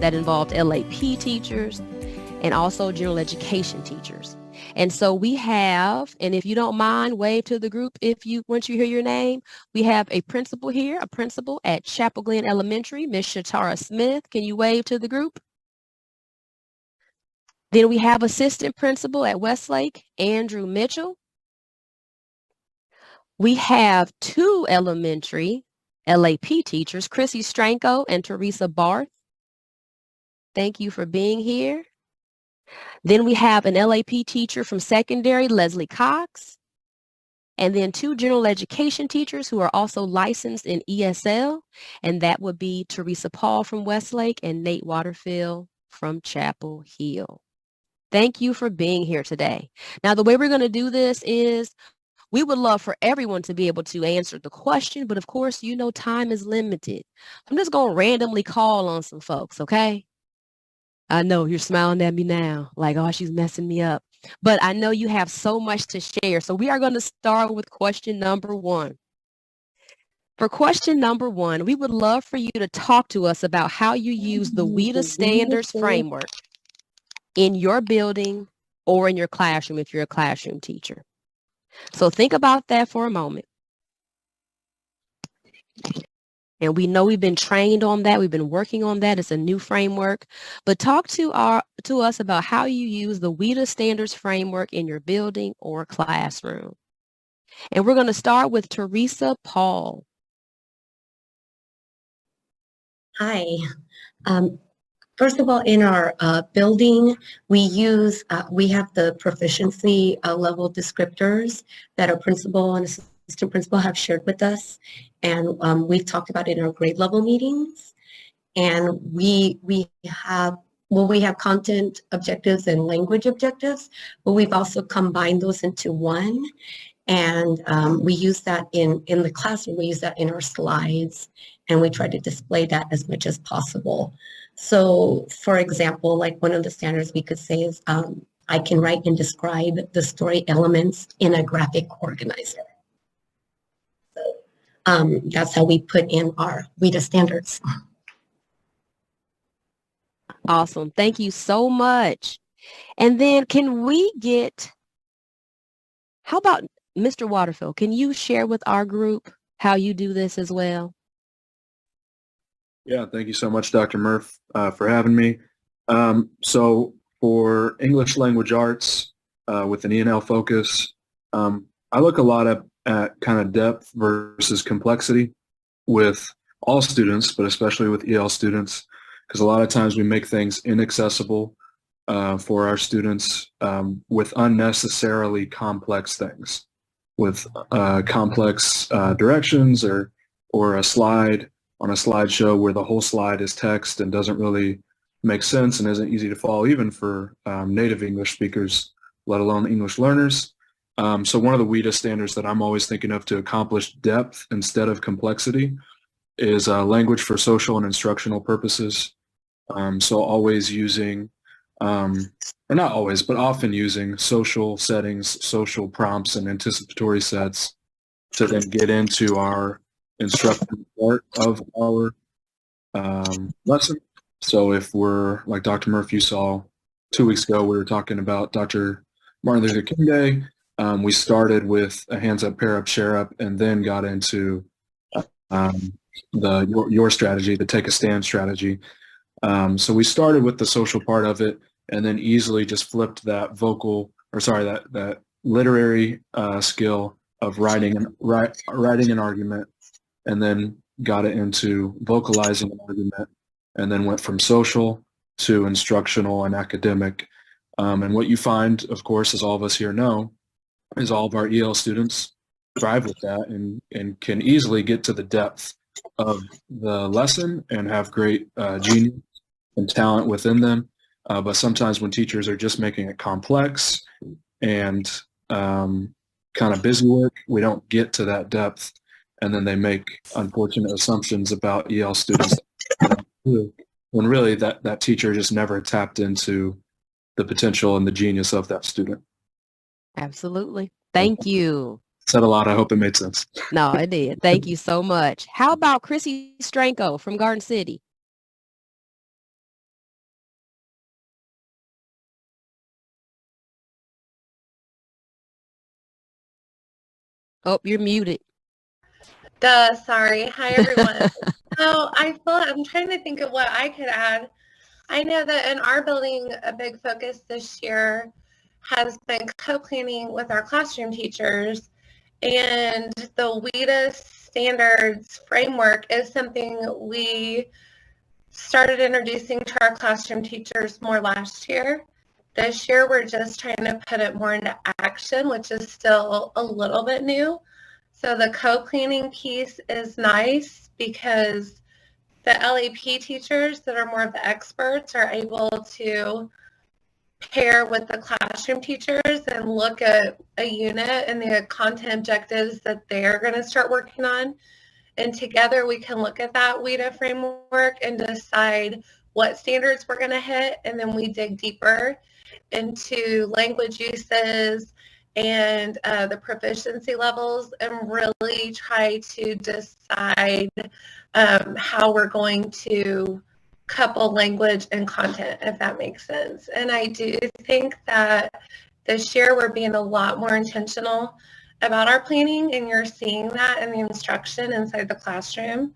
that involved LAP teachers and also general education teachers. And so we have, and if you don't mind, wave to the group once you hear your name. We have a principal here, a principal at Chapel Glen Elementary, Miss Shatara Smith. Can you wave to the group? Then we have assistant principal at Westlake, Andrew Mitchell. We have two elementary LAP teachers, Chrissy Stranko and Teresa Barth. Thank you for being here. Then we have an LAP teacher from secondary, Leslie Cox. And then two general education teachers who are also licensed in ESL. And that would be Teresa Paul from Westlake and Nate Waterfield from Chapel Hill. Thank you for being here today. Now, the way we're going to do this is we would love for everyone to be able to answer the question, but of course, you know, time is limited. I'm just going to randomly call on some folks, okay? I know you're smiling at me now, like, oh, she's messing me up. But I know you have so much to share. So we are going to start with question number 1. For question number 1, we would love for you to talk to us about how you use the WIDA standards framework in your building or in your classroom if you're a classroom teacher. So think about that for a moment. And we know we've been trained on that. We've been working on that. It's a new framework. But talk to us about how you use the WIDA standards framework in your building or classroom. And we're going to start with Teresa Paul. Hi. First of all, in our building, we have the proficiency level descriptors that our principal and assistant principal have shared with us. And we've talked about it in our grade level meetings. And we have content objectives and language objectives, but we've also combined those into one. And we use that in the classroom. We use that in our slides, and we try to display that as much as possible. So, for example, like one of the standards we could say is, I can write and describe the story elements in a graphic organizer. So that's how we put in our WIDA standards. Awesome. Thank you so much. And then how about Mr. Waterfield? Can you share with our group how you do this as well? Yeah, thank you so much, Dr. Murph, for having me. So for English language arts with an E&L focus, I look a lot at kind of depth versus complexity with all students, but especially with EL students, because a lot of times we make things inaccessible for our students with unnecessarily complex things, with complex directions or a slide on a slideshow where the whole slide is text and doesn't really make sense and isn't easy to follow even for native English speakers, let alone English learners. So one of the WIDA standards that I'm always thinking of to accomplish depth instead of complexity is language for social and instructional purposes. So always using, or not always, but often using social settings, social prompts, and anticipatory sets to then get into our instructional part of our lesson. So if we're, like Dr. Murphy, you saw 2 weeks ago, we were talking about Dr. Martin Luther King Day. We started with a hands up, pair up, share up, and then got into your strategy, the take a stand strategy. So we started with the social part of it, and then easily just flipped that that literary skill of writing an argument, and then got it into vocalizing an argument, and then went from social to instructional and academic. And what you find, of course, as all of us here know, is all of our EL students thrive with that and can easily get to the depth of the lesson and have great genius and talent within them. But sometimes when teachers are just making it complex and kind of busy work, we don't get to that depth. And then they make unfortunate assumptions about EL students when really that teacher just never tapped into the potential and the genius of that student. Absolutely. Thank you. Said a lot. I hope it made sense. No, it did. Thank you so much. How about Chrissy Stranko from Garden City? Oh, you're muted. Duh, sorry. Hi, everyone. So I'm trying to think of what I could add. I know that in our building, a big focus this year has been co-planning with our classroom teachers. And the WEDA standards framework is something we started introducing to our classroom teachers more last year. This year, we're just trying to put it more into action, which is still a little bit new. So the co-planning piece is nice because the LAP teachers that are more of the experts are able to pair with the classroom teachers and look at a unit and the content objectives that they're going to start working on. And together we can look at that WEDA framework and decide what standards we're going to hit. And then we dig deeper into language uses and the proficiency levels and really try to decide how we're going to couple language and content, if that makes sense. And I do think that this year we're being a lot more intentional about our planning, and you're seeing that in the instruction inside the classroom.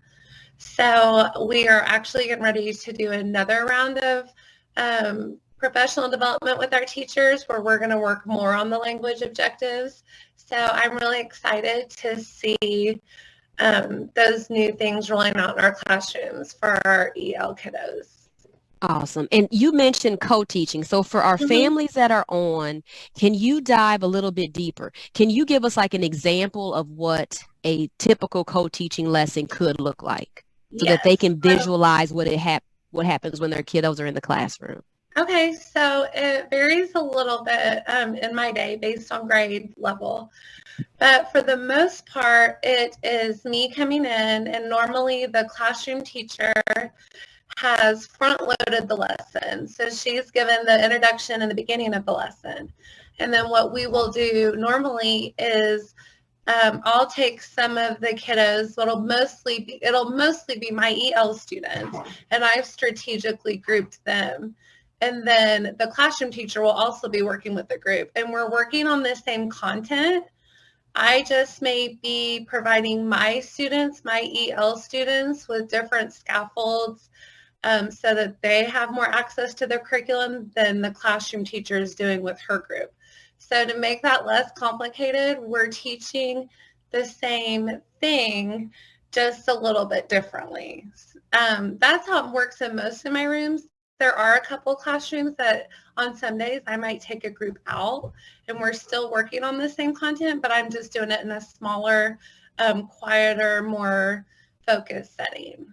So we are actually getting ready to do another round of professional development with our teachers where we're going to work more on the language objectives. So I'm really excited to see those new things rolling out in our classrooms for our EL kiddos. Awesome. And you mentioned co-teaching. So for our families that are on, can you dive a little bit deeper? Can you give us like an example of what a typical co-teaching lesson could look like so that they can visualize what happens when their kiddos are in the classroom? Okay, so it varies a little bit in my day based on grade level. But for the most part, it is me coming in, and normally the classroom teacher has front-loaded the lesson. So she's given the introduction and the beginning of the lesson. And then what we will do normally is I'll take some of the kiddos, it'll mostly be my EL students, and I've strategically grouped them. And then the classroom teacher will also be working with the group, and we're working on the same content. I just may be providing my students, my EL students, with different scaffolds so that they have more access to their curriculum than the classroom teacher is doing with her group. So to make that less complicated, we're teaching the same thing, just a little bit differently. That's how it works in most of my rooms. There are a couple classrooms that on some days I might take a group out and we're still working on the same content, but I'm just doing it in a smaller, quieter, more focused setting.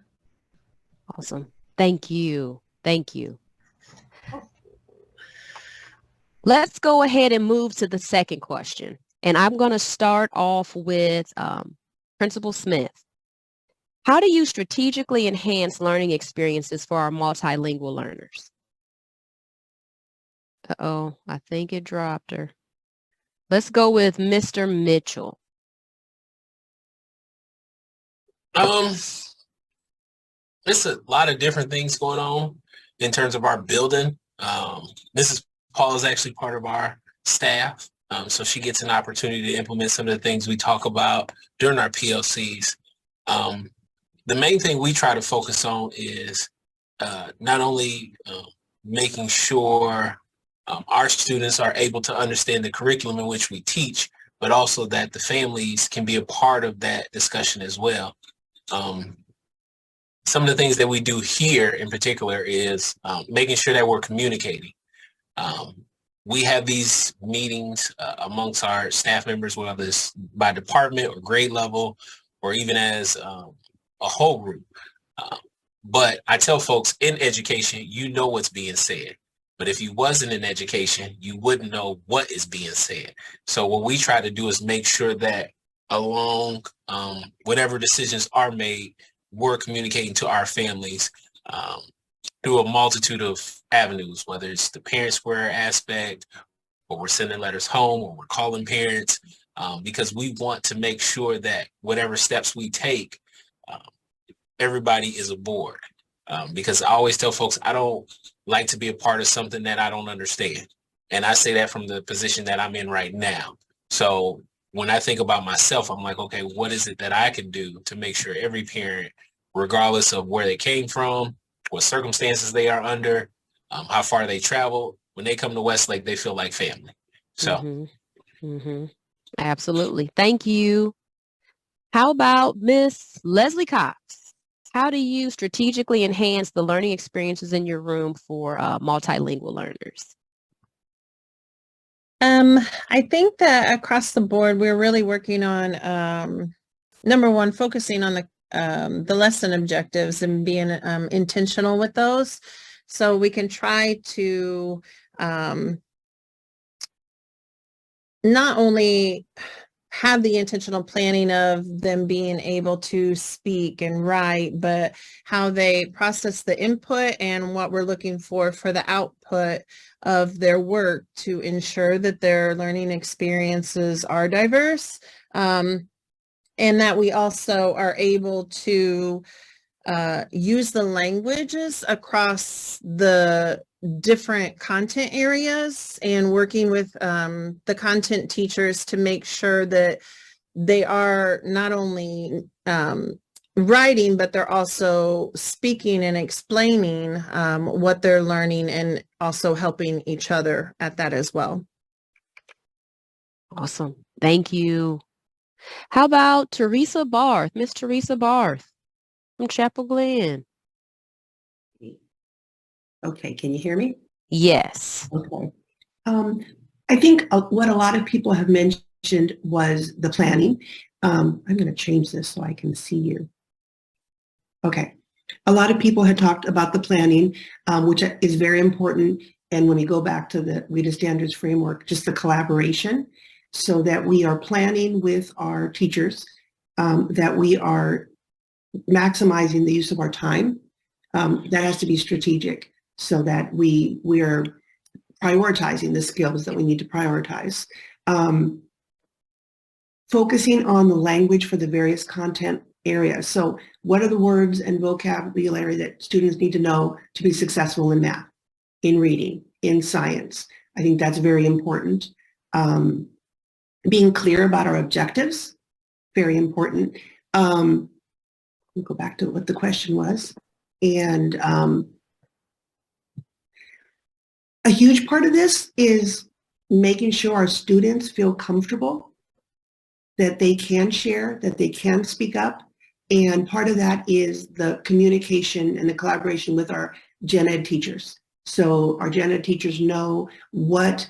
Awesome. Thank you. Thank you. Let's go ahead and move to the second question. And I'm going to start off with Principal Smith. How do you strategically enhance learning experiences for our multilingual learners? Uh-oh, I think it dropped her. Let's go with Mr. Mitchell. There's a lot of different things going on in terms of our building. Mrs. Paul is actually part of our staff, so she gets an opportunity to implement some of the things we talk about during our PLCs. The main thing we try to focus on is not only making sure our students are able to understand the curriculum in which we teach, but also that the families can be a part of that discussion as well. Some of the things that we do here in particular is making sure that we're communicating. We have these meetings amongst our staff members, whether it's by department or grade level, or even as a whole group. But I tell folks in education, you know what's being said. But if you wasn't in education, you wouldn't know what is being said. So what we try to do is make sure that along whatever decisions are made, we're communicating to our families through a multitude of avenues, whether it's the parent square aspect, or we're sending letters home, or we're calling parents, because we want to make sure that whatever steps we take, everybody is aboard. Because I always tell folks, I don't like to be a part of something that I don't understand. And I say that from the position that I'm in right now. So when I think about myself, I'm like, okay, what is it that I can do to make sure every parent, regardless of where they came from, what circumstances they are under, how far they travel, when they come to Westlake, they feel like family. So. Absolutely. Thank you. How about Miss Leslie Cox? How do you strategically enhance the learning experiences in your room for multilingual learners? I think that across the board, we're really working on, number one, focusing on the lesson objectives and being intentional with those. So we can try to not only have the intentional planning of them being able to speak and write, but how they process the input and what we're looking for the output of their work to ensure that their learning experiences are diverse, and that we also are able to use the languages across the different content areas and working with the content teachers to make sure that they are not only writing, but they're also speaking and explaining what they're learning and also helping each other at that as well. Awesome. Thank you. How about Teresa Barth? Miss Teresa Barth from Chapel Glen. Okay, can you hear me? Yes. Okay. I think what a lot of people have mentioned was the planning. I'm going to change this so I can see you. Okay. A lot of people had talked about the planning, which is very important. And when we go back to the WIDA standards framework, just the collaboration, so that we are planning with our teachers, that we are maximizing the use of our time. That has to be strategic, so that we are prioritizing the skills that we need to prioritize. Focusing on the language for the various content areas. So what are the words and vocabulary that students need to know to be successful in math, in reading, in science? I think that's very important. Being clear about our objectives, very important. We'll go back to what the question was. And a huge part of this is making sure our students feel comfortable, that they can share, that they can speak up. And part of that is the communication and the collaboration with our gen ed teachers. So our gen ed teachers know what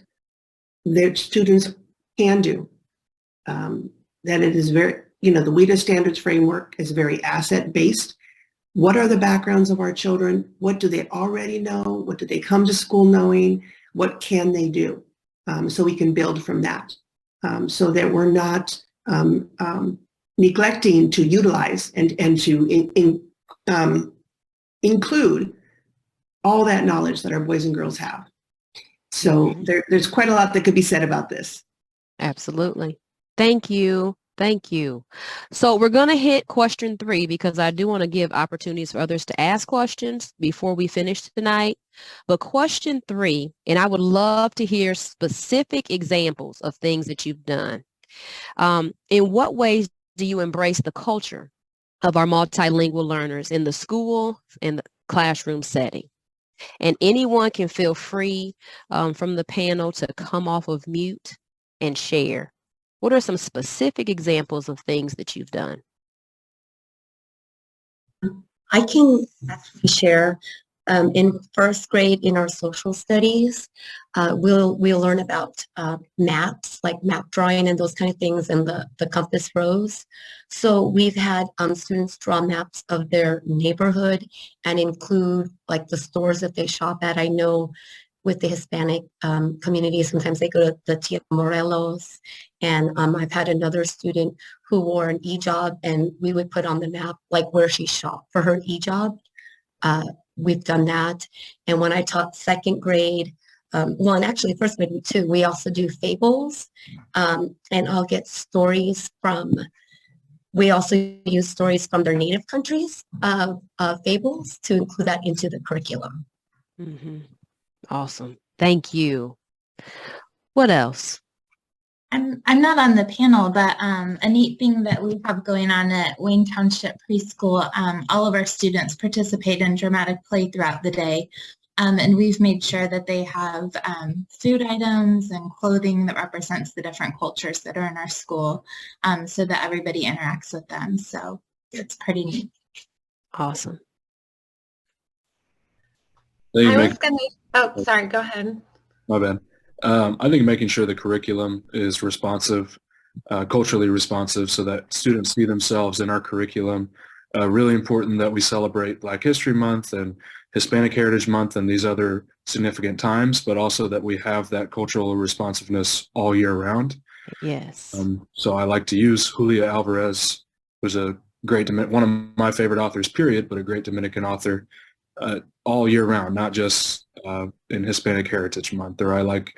their students can do. That it is very, the WIDA standards framework is very asset-based. What are the backgrounds of our children? What do they already know? What do they come to school knowing? What can they do? So we can build from that, so that we're not neglecting to utilize and to include all that knowledge that our boys and girls have. So there's quite a lot that could be said about this. Absolutely. Thank you. Thank you. So we're going to hit question 3 because I do want to give opportunities for others to ask questions before we finish tonight. But question 3, and I would love to hear specific examples of things that you've done. In what ways do you embrace the culture of our multilingual learners in the school and the classroom setting? And anyone can feel free from the panel to come off of mute and share. What are some specific examples of things that you've done? I can actually share. In first grade in our social studies, we'll learn about maps, like map drawing and those kind of things, and the compass rose. So we've had students draw maps of their neighborhood and include like the stores that they shop at. I know with the Hispanic community, sometimes they go to the Tia Morelos, and I've had another student who wore an hijab, and we would put on the map like where she shopped for her hijab. We've done that. And when I taught second grade, well, and actually first grade too, we also do fables, and I'll get stories from, we also use stories from their native countries of fables to include that into the curriculum. Mm-hmm. Awesome. Thank you. What else? I'm not on the panel, but a neat thing that we have going on at Wayne Township Preschool, all of our students participate in dramatic play throughout the day. And we've made sure that they have food items and clothing that represents the different cultures that are in our school, so that everybody interacts with them. So it's pretty neat. Awesome. I was going to, oh, sorry, go ahead. My bad. I think making sure the curriculum is responsive, culturally responsive, so that students see themselves in our curriculum. Really important that we celebrate Black History Month and Hispanic Heritage Month and these other significant times, but also that we have that cultural responsiveness all year round. Yes. So I like to use Julia Alvarez, who's a great, one of my favorite authors, period, but a great Dominican author, all year round, not just in Hispanic Heritage Month. Or I like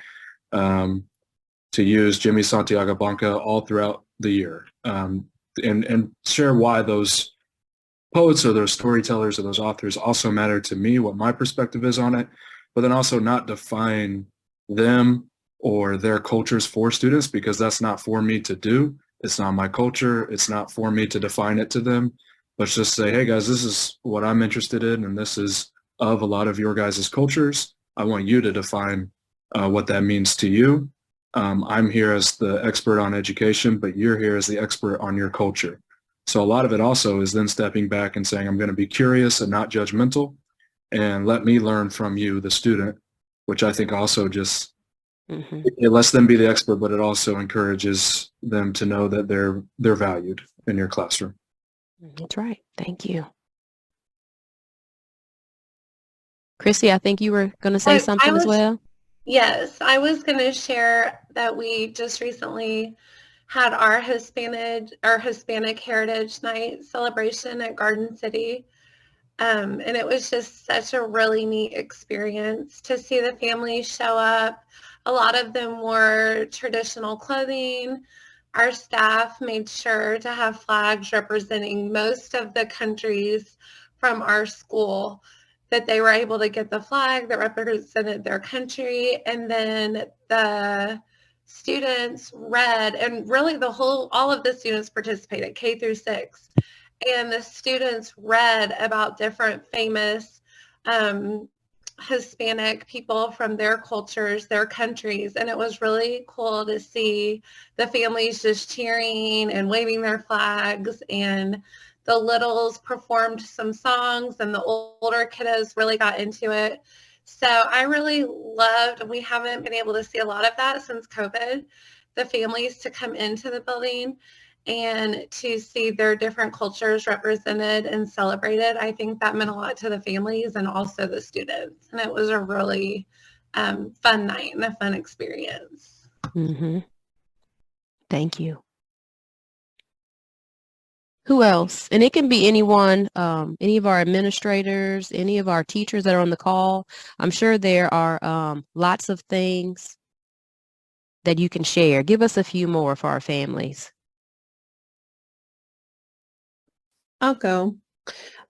to use Jimmy Santiago Blanca all throughout the year, and share why those poets or those storytellers or those authors also matter to me, what my perspective is on it, but then also not define them or their cultures for students, because that's not for me to do. It's not my culture. It's not for me to define it to them. Let's just say, hey guys, this is what I'm interested in, and this is of a lot of your guys' cultures. I want you to define what that means to you. I'm here as the expert on education, but you're here as the expert on your culture. So a lot of it also is then stepping back and saying, I'm going to be curious and not judgmental, and let me learn from you, the student, which I think also just, it lets them be the expert, but it also encourages them to know that they're valued in your classroom. That's right. Thank you. Chrissy, I think you were going to say something as well. Yes, I was going to share that we just recently had our Hispanic Heritage Night celebration at Garden City. And it was just such a really neat experience to see the families show up. A lot of them wore traditional clothing. Our staff made sure to have flags representing most of the countries from our school, that they were able to get the flag that represented their country. And then the students read, and really all of the students participated, K through 6. And the students read about different famous Hispanic people from their cultures, their countries. And it was really cool to see the families just cheering and waving their flags, and the littles performed some songs, and the older kiddos really got into it. So I really loved, and we haven't been able to see a lot of that since COVID, the families to come into the building and to see their different cultures represented and celebrated. I think that meant a lot to the families and also the students. And it was a really fun night and a fun experience. Thank you. Who else? And it can be anyone, any of our administrators, any of our teachers that are on the call. I'm sure there are lots of things that you can share. Give us a few more for our families. I'll go.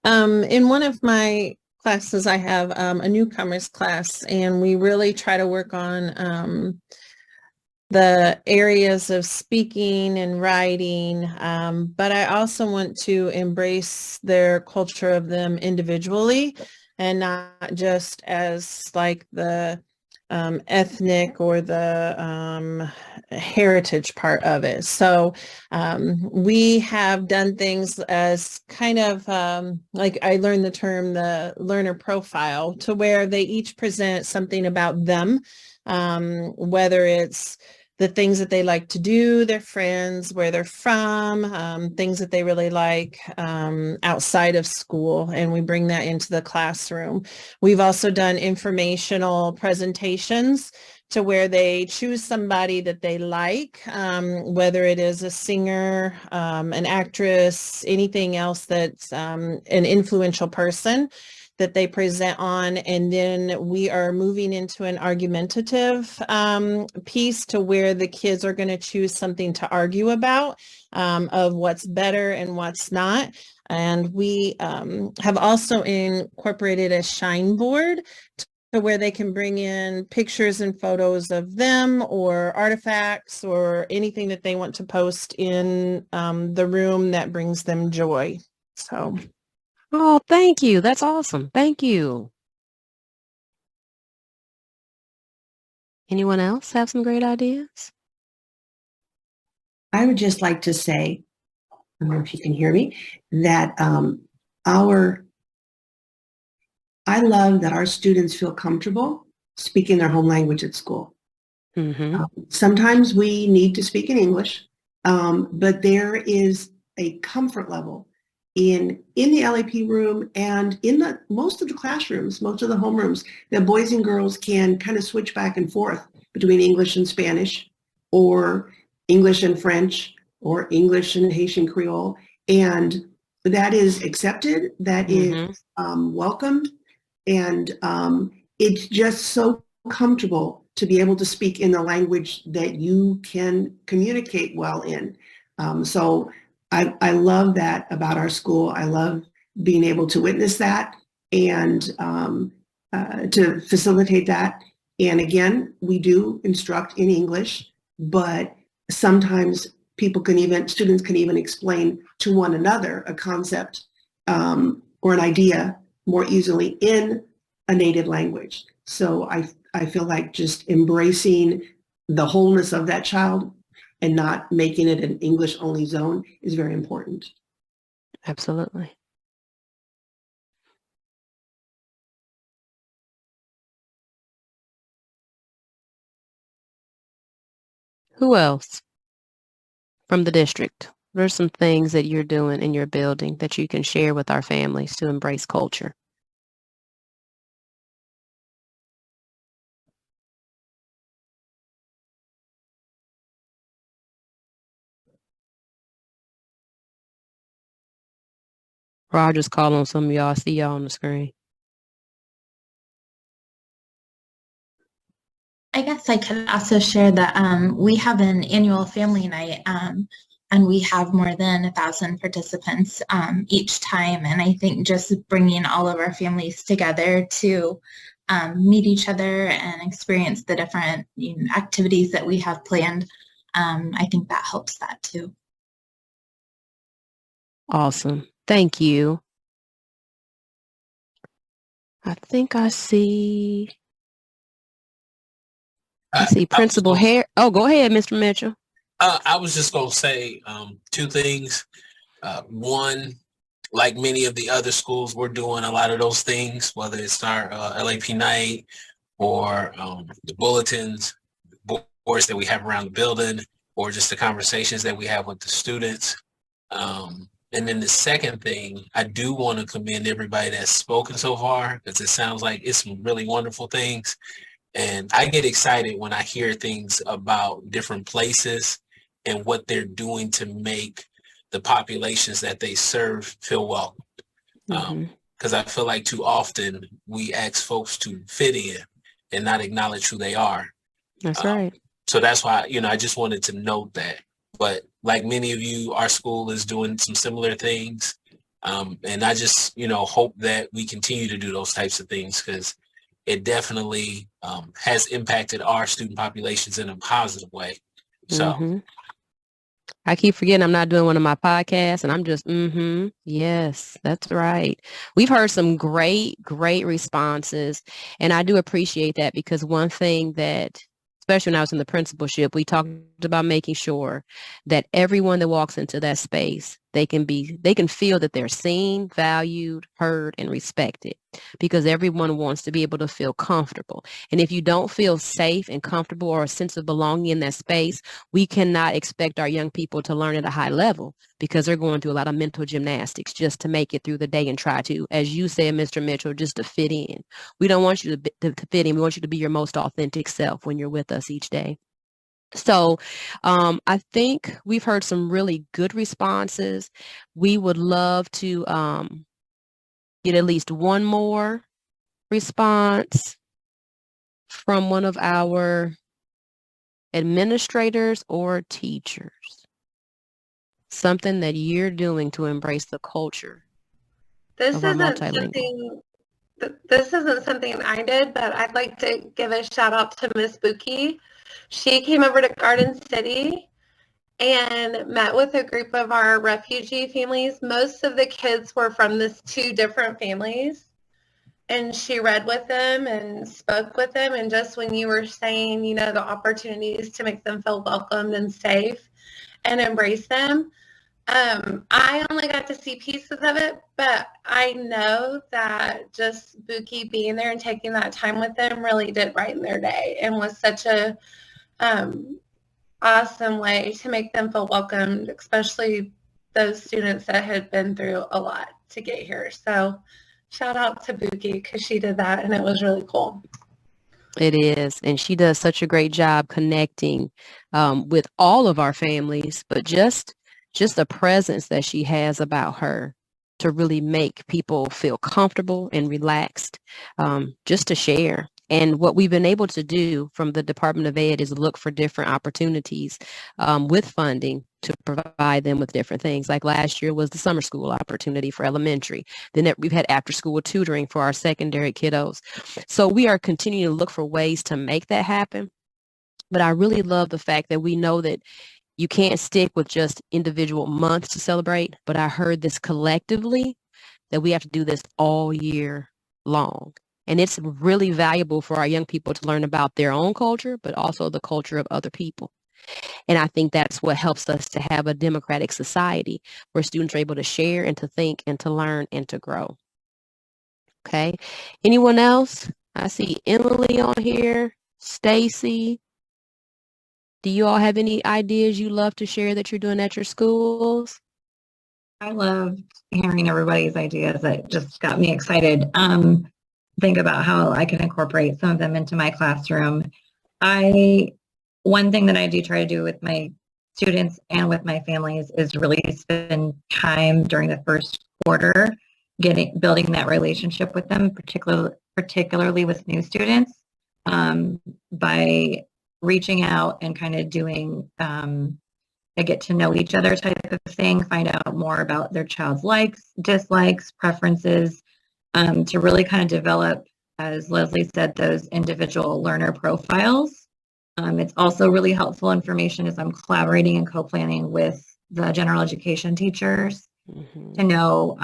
In one of my classes, I have a newcomers class, and we really try to work on the areas of speaking and writing, but I also want to embrace their culture of them individually, and not just as like the ethnic or the heritage part of it. So we have done things as kind of like, I learned the term, the learner profile, to where they each present something about them, whether it's the things that they like to do, their friends, where they're from, things that they really like outside of school, and we bring that into the classroom. We've also done informational presentations to where they choose somebody that they like, whether it is a singer, an actress, anything else that's an influential person that they present on, and then we are moving into an argumentative piece to where the kids are going to choose something to argue about, of what's better and what's not. And we have also incorporated a shine board So where they can bring in pictures and photos of them or artifacts or anything that they want to post in the room that brings them joy. So. Oh, thank you. That's awesome. Thank you. Anyone else have some great ideas? I would just like to say, I don't know if you can hear me, that I love that our students feel comfortable speaking their home language at school. Mm-hmm. Sometimes we need to speak in English, but there is a comfort level in the LAP room and in most of the classrooms, most of the homerooms, that boys and girls can kind of switch back and forth between English and Spanish, or English and French, or English and Haitian Creole, and that is accepted, that Mm-hmm. is welcomed, and it's just so comfortable to be able to speak in the language that you can communicate well in. So I love that about our school. I love being able to witness that and to facilitate that. And again, we do instruct in English, but sometimes students can even explain to one another a concept or an idea more easily in a native language. So I feel like just embracing the wholeness of that child and not making it an English only zone is very important. Absolutely. Who else from the district? What are some things that you're doing in your building that you can share with our families to embrace culture? Roger's calling on some of y'all. I see y'all on the screen. I guess I could also share that we have an annual family night, and we have more than 1,000 participants each time. And I think just bringing all of our families together to meet each other and experience the different activities that we have planned, I think that helps that too. Awesome. Thank you. I think I see Principal Hare. Oh, go ahead, Mr. Mitchell. I was just going to say two things. One, like many of the other schools, we're doing a lot of those things, whether it's our LAP night or the bulletins, boards that we have around the building, or just the conversations that we have with the students. And then the second thing, I do want to commend everybody that's spoken so far, because it sounds like it's some really wonderful things. And I get excited when I hear things about different places and what they're doing to make the populations that they serve feel welcome. Because I feel like too often we ask folks to fit in and not acknowledge who they are. That's right. So that's why, I just wanted to note that. But like many of you, our school is doing some similar things. And I just, hope that we continue to do those types of things, because it definitely has impacted our student populations in a positive way. So I keep forgetting I'm not doing one of my podcasts, and I'm just, yes, that's right. We've heard some great responses, and I do appreciate that, because one thing that, especially when I was in the principalship, we talked about making sure that everyone that walks into that space, they can feel that they're seen, valued, heard, and respected, because everyone wants to be able to feel comfortable. And if you don't feel safe and comfortable or a sense of belonging in that space, we cannot expect our young people to learn at a high level, because they're going through a lot of mental gymnastics just to make it through the day and try to, as you said, Mr. Mitchell, just to fit in. We don't want you to fit in. We want you to be your most authentic self when you're with us each day. So I think we've heard some really good responses. We would love to get at least one more response from one of our administrators or teachers. Something that you're doing to embrace the culture This of our isn't multilingual. something this isn't something I did, but I'd like to give a shout out to Miss Buki. She came over to Garden City and met with a group of our refugee families. Most of the kids were from this 2 different families. And she read with them and spoke with them. And just when you were saying, you know, the opportunities to make them feel welcomed and safe and embrace them, I only got to see pieces of it, but I know that just Buki being there and taking that time with them really did brighten their day and was such a awesome way to make them feel welcomed, especially those students that had been through a lot to get here. So shout out to Buki because she did that and it was really cool. It is. And she does such a great job connecting with all of our families, but just the presence that she has about her to really make people feel comfortable and relaxed, just to share. And what we've been able to do from the Department of Ed is look for different opportunities with funding to provide them with different things. Like last year was the summer school opportunity for elementary. Then we've had after school tutoring for our secondary kiddos. So we are continuing to look for ways to make that happen. But I really love the fact that we know that you can't stick with just individual months to celebrate, but I heard this collectively that we have to do this all year long. And it's really valuable for our young people to learn about their own culture, but also the culture of other people. And I think that's what helps us to have a democratic society where students are able to share and to think and to learn and to grow. Okay. Anyone else? I see Emily on here, Stacy. Do you all have any ideas you love to share that you're doing at your schools? I loved hearing everybody's ideas. It just got me excited. Think about how I can incorporate some of them into my classroom. One thing that I do try to do with my students and with my families is really spend time during the first quarter building that relationship with them, particularly with new students, by reaching out and kind of doing a get to know each other type of thing, find out more about their child's likes, dislikes, preferences, to really kind of develop, as Leslie said, those individual learner profiles. It's also really helpful information as I'm collaborating and co-planning with the general education teachers to know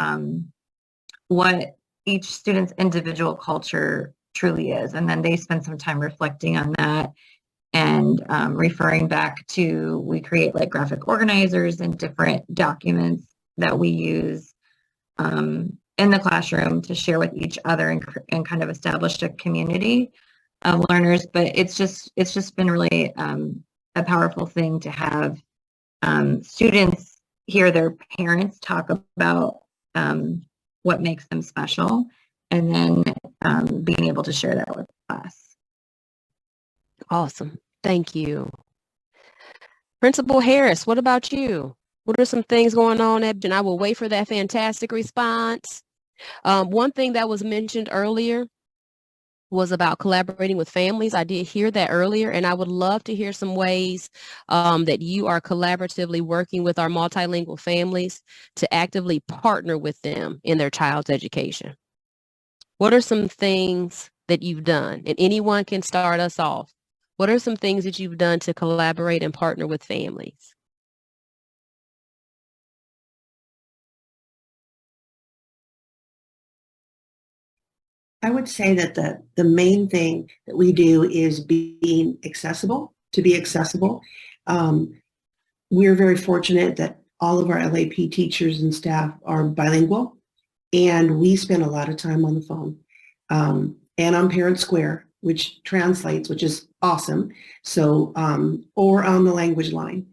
what each student's individual culture truly is. And then they spend some time reflecting on that and referring back to, we create like graphic organizers and different documents that we use in the classroom to share with each other and kind of establish a community of learners. But it's just been really a powerful thing to have students hear their parents talk about what makes them special, and then being able to share that with class. Awesome. Thank you. Principal Harris, what about you? What are some things going on at, and I will wait for that fantastic response. One thing that was mentioned earlier was about collaborating with families. I did hear that earlier, and I would love to hear some ways that you are collaboratively working with our multilingual families to actively partner with them in their child's education. What are some things that you've done? And anyone can start us off. What are some things that you've done to collaborate and partner with families? I would say that the main thing that we do is being accessible, to be accessible. We're very fortunate that all of our LAP teachers and staff are bilingual, and we spend a lot of time on the phone and on Parent Square, which translates, which is awesome. So, or on the language line.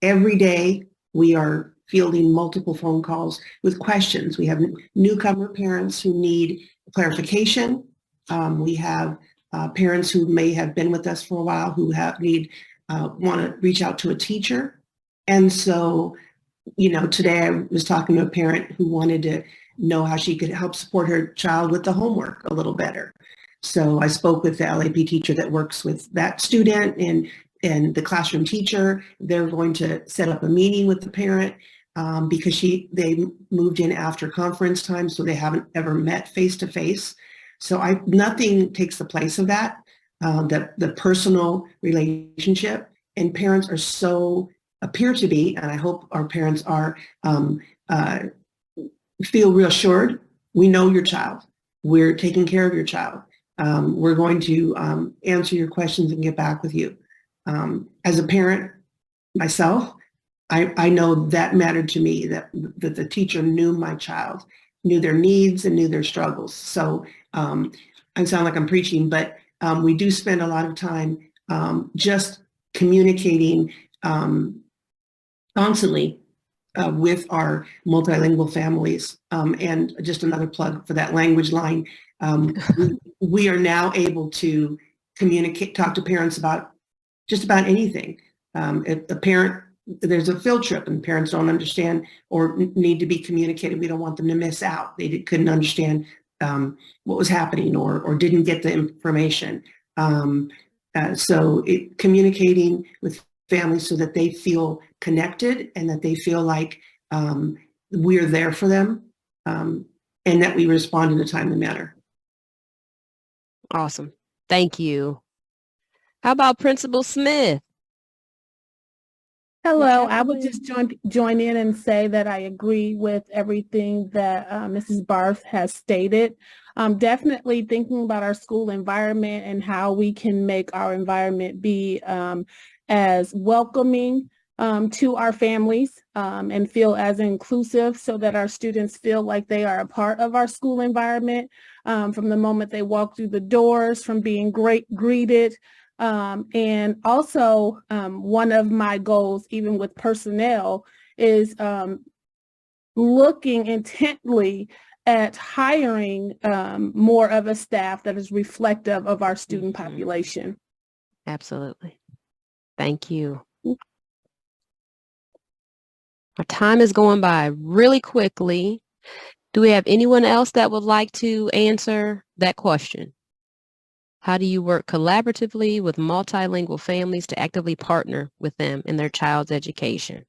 Every day we are fielding multiple phone calls with questions. We have newcomer parents who need clarification. We have parents who may have been with us for a while who want to reach out to a teacher. And so, today I was talking to a parent who wanted to know how she could help support her child with the homework a little better. So I spoke with the LAP teacher that works with that student and the classroom teacher. They're going to set up a meeting with the parent because they moved in after conference time, so they haven't ever met face to face. So nothing takes the place of that, the personal relationship. And parents appear to be, and I hope our parents are, feel reassured. We know your child. We're taking care of your child. We're going to answer your questions and get back with you. As a parent myself, I know that mattered to me, that the teacher knew my child, knew their needs and knew their struggles. So I sound like I'm preaching, but we do spend a lot of time just communicating constantly with our multilingual families. And just another plug for that language line. We are now able to talk to parents about just about anything. If a parent, there's a field trip and parents don't understand or need to be communicated, we don't want them to miss out. They couldn't understand what was happening or didn't get the information. So communicating with families so that they feel connected and that they feel like we're there for them, and that we respond in a timely manner. Awesome. Thank you. How about Principal Smith? Hello, Whichever I would way. just join in and say that I agree with everything that Mrs. Barth has stated. Definitely thinking about our school environment and how we can make our environment be as welcoming to our families and feel as inclusive so that our students feel like they are a part of our school environment from the moment they walk through the doors, from being greeted. And also, one of my goals, even with personnel, is looking intently at hiring more of a staff that is reflective of our student population. Absolutely. Thank you. Our time is going by really quickly. Do we have anyone else that would like to answer that question? How do you work collaboratively with multilingual families to actively partner with them in their child's education?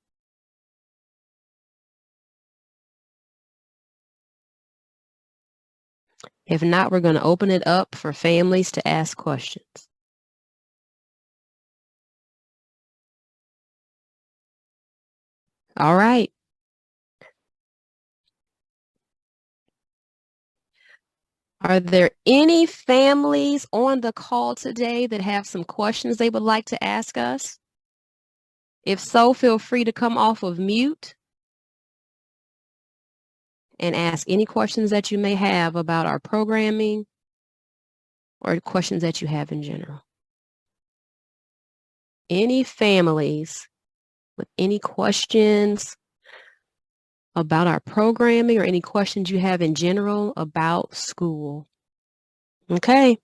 If not, we're going to open it up for families to ask questions. All right. Are there any families on the call today that have some questions they would like to ask us? If so, feel free to come off of mute and ask any questions that you may have about our programming or questions that you have in general. Any families with any questions about our programming or any questions you have in general about school? Okay,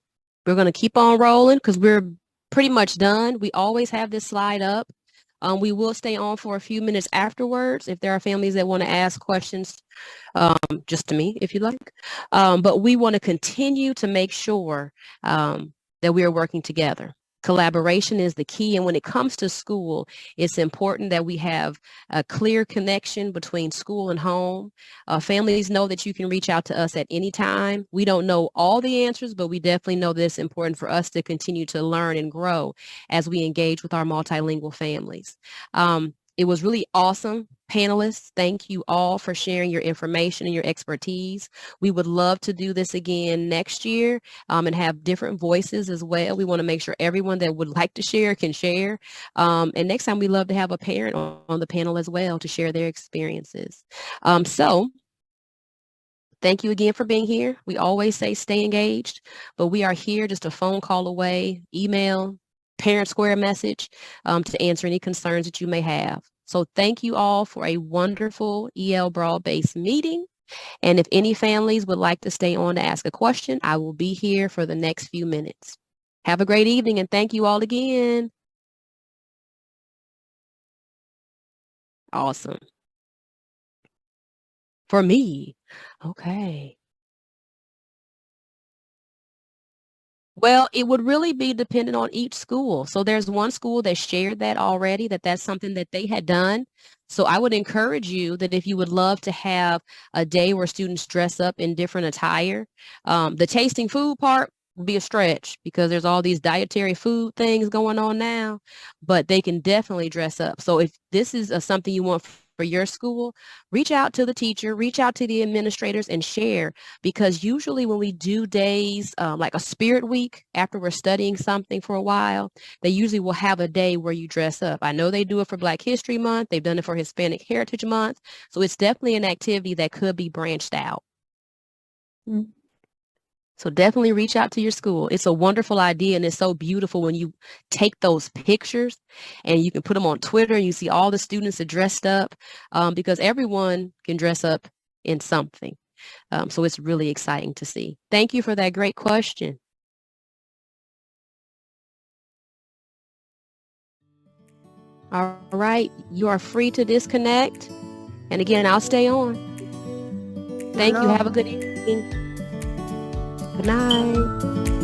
we're going to keep on rolling because we're pretty much done. We always have this slide up. We will stay on for a few minutes afterwards if there are families that want to ask questions just to me, if you like. But we want to continue to make sure that we are working together. Collaboration is the key. And when it comes to school, it's important that we have a clear connection between school and home. Families know that you can reach out to us at any time. We don't know all the answers, but we definitely know that it's important for us to continue to learn and grow as we engage with our multilingual families. It was really awesome. Panelists, thank you all for sharing your information and your expertise. We would love to do this again next year and have different voices as well. We want to make sure everyone that would like to share can share. And next time we love to have a parent on the panel as well to share their experiences. So thank you again for being here. We always say stay engaged, but we are here just a phone call away, email, parent square message to answer any concerns that you may have. So thank you all for a wonderful EL Broad-Based meeting. And if any families would like to stay on to ask a question, I will be here for the next few minutes. Have a great evening and thank you all again. Awesome. For me. Okay. Well, it would really be dependent on each school. So there's one school that shared that already, that's something that they had done. So I would encourage you that if you would love to have a day where students dress up in different attire, the tasting food part would be a stretch because there's all these dietary food things going on now, but they can definitely dress up. So if this is something you want for your school, reach out to the teacher, reach out to the administrators and share, because usually when we do days like a spirit week after we're studying something for a while, they usually will have a day where you dress up. I know they do it for Black History Month. They've done it for Hispanic Heritage Month. So it's definitely an activity that could be branched out. Mm. So definitely reach out to your school. It's a wonderful idea, and it's so beautiful when you take those pictures and you can put them on Twitter and you see all the students that dressed up, because everyone can dress up in something. So it's really exciting to see. Thank you for that great question. All right, you are free to disconnect. And again, I'll stay on. Thank you. Have a good evening. Good night.